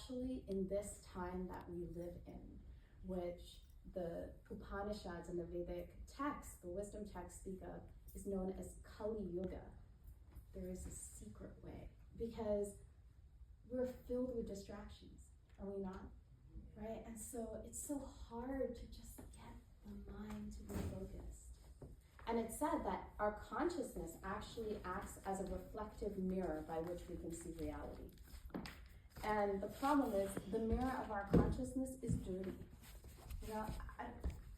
especially in this time that we live in, which the Upanishads and the Vedic texts, the wisdom texts speak of, is known as Kali Yuga. There is a secret way, because we're filled with distractions, are we not? Right? And so it's so hard to just get the mind to be focused. And it's said that our consciousness actually acts as a reflective mirror by which we can see reality. And the problem is, the mirror of our consciousness is dirty. You know,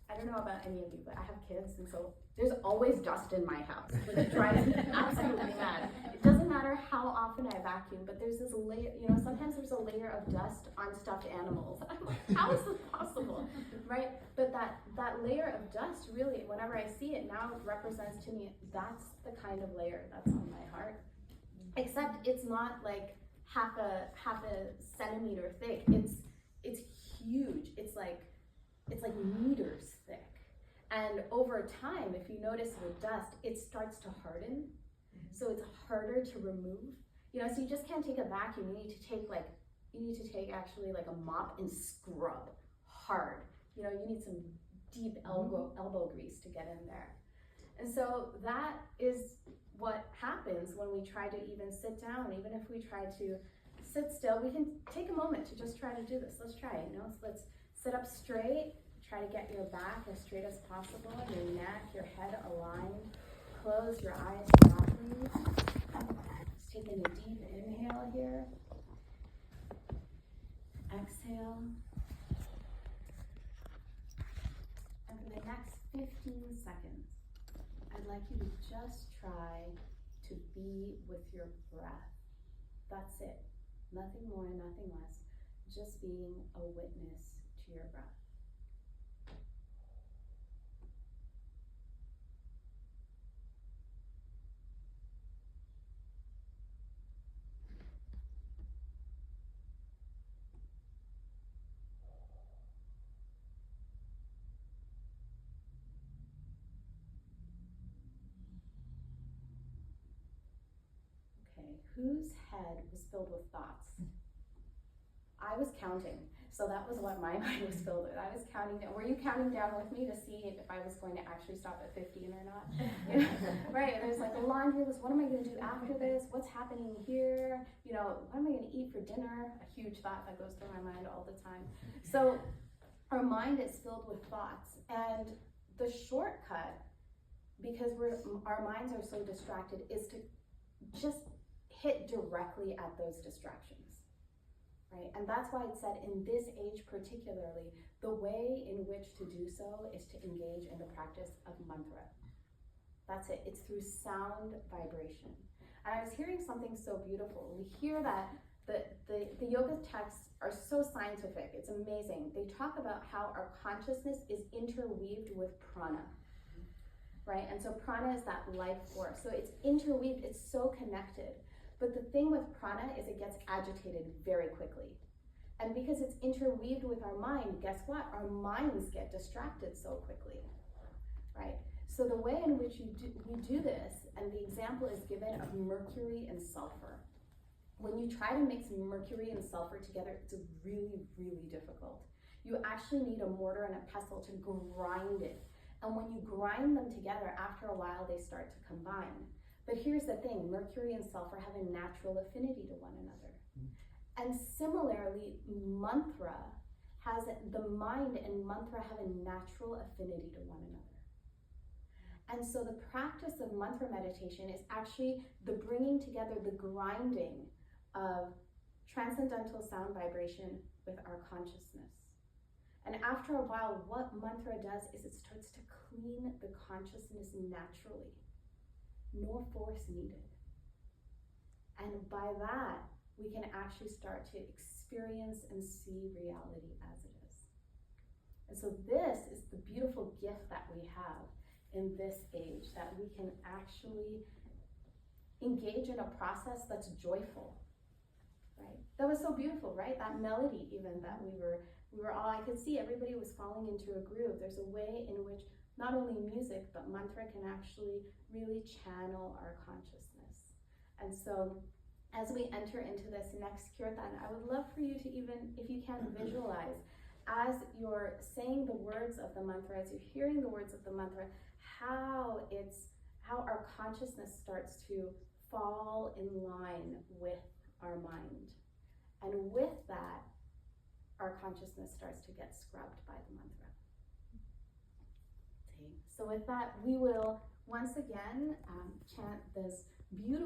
I don't know about any of you, but I have kids, and so there's always dust in my house, which drives me absolutely mad. It doesn't matter how often I vacuum, but there's this layer, you know, sometimes there's a layer of dust on stuffed animals. I'm like, how is this possible, right? But that layer of dust, really, whenever I see it now, represents to me, that's the kind of layer that's on my heart. Except it's not like half a centimeter thick. It's huge. It's like meters thick. And over time, if you notice with dust, it starts to harden. So it's harder to remove. You know, so you just can't take a vacuum. You need to take actually like a mop and scrub hard. You know, you need some deep elbow grease to get in there. And so that is what happens when we try to even sit down. Even if we try to sit still, we can take a moment to just try to do this. Let's try it, you know, so let's sit up straight. Try to get your back as straight as possible, your neck, your head aligned. Close your eyes softly. Just taking a deep inhale here. Exhale. And for the next 15 seconds, I'd like you to just try to be with your breath. That's it. Nothing more, nothing less. Just being a witness to your breath. Whose head was filled with thoughts? I was counting, so that was what my mind was filled with. I was counting down. Were you counting down with me to see if I was going to actually stop at 15 or not? You know? Right, there's like a laundry list. What am I going to do after this? What's happening here? You know, what am I going to eat for dinner? A huge thought that goes through my mind all the time. So our mind is filled with thoughts, and the shortcut, because our minds are so distracted, is to just hit directly at those distractions, right? And that's why it said in this age particularly, the way in which to do so is to engage in the practice of mantra. That's it. It's through sound vibration. And I was hearing something so beautiful. We hear that the yoga texts are so scientific. It's amazing. They talk about how our consciousness is interweaved with prana, right? And so prana is that life force. So it's interweaved, it's so connected. But the thing with prana is it gets agitated very quickly. And because it's interweaved with our mind, guess what? Our minds get distracted so quickly, right? So the way in which we do this, and the example is given of mercury and sulfur. When you try to mix mercury and sulfur together, it's really, really difficult. You actually need a mortar and a pestle to grind it. And when you grind them together, after a while, they start to combine. But here's the thing, mercury and sulfur have a natural affinity to one another. And similarly, mantra has, the mind and mantra have a natural affinity to one another. And so the practice of mantra meditation is actually the bringing together, the grinding of transcendental sound vibration with our consciousness. And after a while, what mantra does is it starts to clean the consciousness naturally. No force needed. And by that, we can actually start to experience and see reality as it is. And so this is the beautiful gift that we have in this age, that we can actually engage in a process that's joyful, right? That was so beautiful, right? That melody even that we were all, I could see everybody was falling into a groove. There's a way in which not only music, but mantra can actually really channel our consciousness. And so, as we enter into this next kirtan, I would love for you to even, if you can, visualize as you're saying the words of the mantra, as you're hearing the words of the mantra, how our consciousness starts to fall in line with our mind. And with that, our consciousness starts to get scrubbed by the mantra. So with that, we will once again chant this beautiful